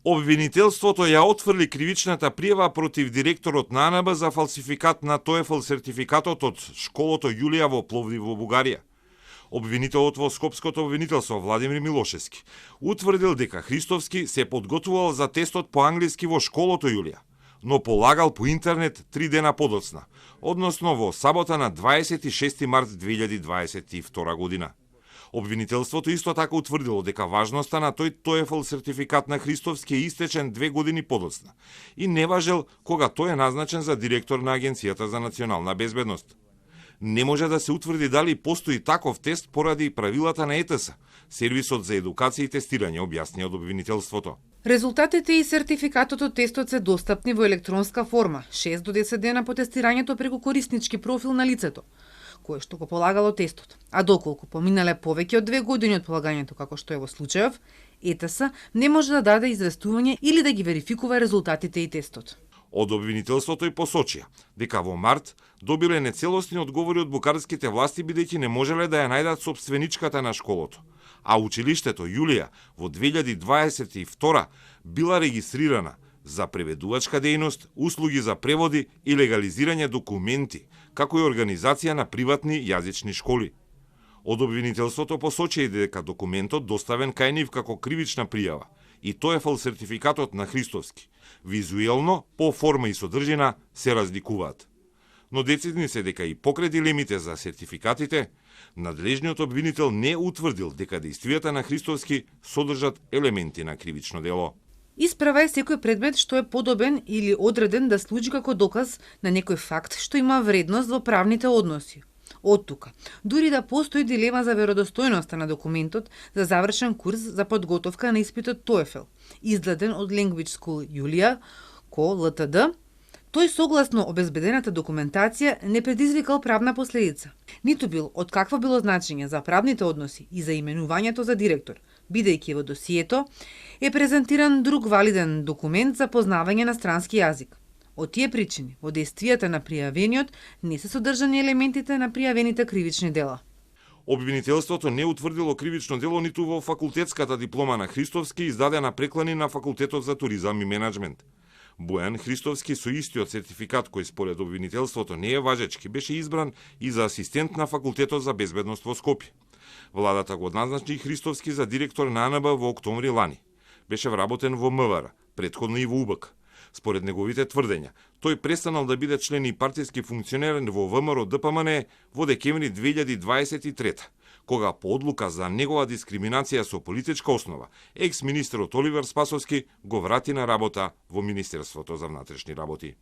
Обвинителството ја отфрли кривичната пријава против директорот на АНБ за фалсификат на TOEFL сертификатот од школото Јулија во Пловдив во Бугарија. Обвинителот во Скопското обвинителство Владимир Милошевски утврдил дека Христовски се подготвувал за тестот по англиски во школото Јулија, но полагал по интернет 3 дена подоцна, односно во сабота на 26 март 2022 година. Обвинителството исто така утврдило дека важноста на тој TOEFL сертификат на Христовски е истечен 2 години подоцна и не важел кога тој е назначен за директор на Агенцијата за национална безбедност. Не може да се утврди дали постои таков тест поради правилата на ЕТС, сервисот за едукација и тестирање, објасни од обвинителството. Резултатите и сертификатот од тестот се достапни во електронска форма, 6 до 10 дена по тестирањето преку кориснички профил на лицето, кое што го полагало тестот. А доколку поминале повеќе од 2 години од полагањето, како што е во случајов, ЕТС не може да даде известување или да ги верификува резултатите и тестот. Од обвинителството и посочија дека во март добиле нецелосни одговори од букарските власти бидејќи не можеле да ја најдат собственичката на школото, а училиштето Јулија во 2022 била регистрирана за преведувачка дејност, услуги за преводи и легализирање документи, како и организација на приватни јазични школи. Од обвинителството посочи дека документот доставен кај нив како кривична пријава и TOEFL сертификатот на Христовски, визуелно, по форма и содржина, се разликуваат. Но децидни се дека и покрај дилемите за сертификатите, надлежниот обвинител не утврдил дека дејствијата на Христовски содржат елементи на кривично дело. Исправа е секој предмет што е подобен или одреден да служи како доказ на некој факт што има вредност во правните односи. Од тука, дури да постои дилема за веродостојноста на документот за завршен курс за подготовка на испитот TOEFL, издаден од Language School Јулија, ко ЛТД, тој согласно обезбедената документација не предизвикал правна последица. Ниту бил од какво било значење за правните односи и за именувањето за директор, бидејќи во досието е презентиран друг валиден документ за познавање на странски јазик. Од тие причини, во дејствијата на пријавениот не се содржани елементите на пријавените кривични дела. Обвинителството не утврдило кривично дело ниту во факултетската диплома на Христовски, издадена преклани на Факултетот за туризам и менеджмент. Бојан Христовски со истиот сертификат кој според обвинителството не е важечки, беше избран и за асистент на Факултетот за безбедност во Скопје. Владата го назначи Христовски за директор на АНБ во октомври лани. Беше вработен во МВР, претходно и во УБК. Според неговите тврдења, тој престанал да биде член и партиски функционер во ВМРО ДПМН во декември 2023, кога по одлука за негова дискриминација со политичка основа, екс-министерот Оливер Спасовски го врати на работа во Министерството за внатрешни работи.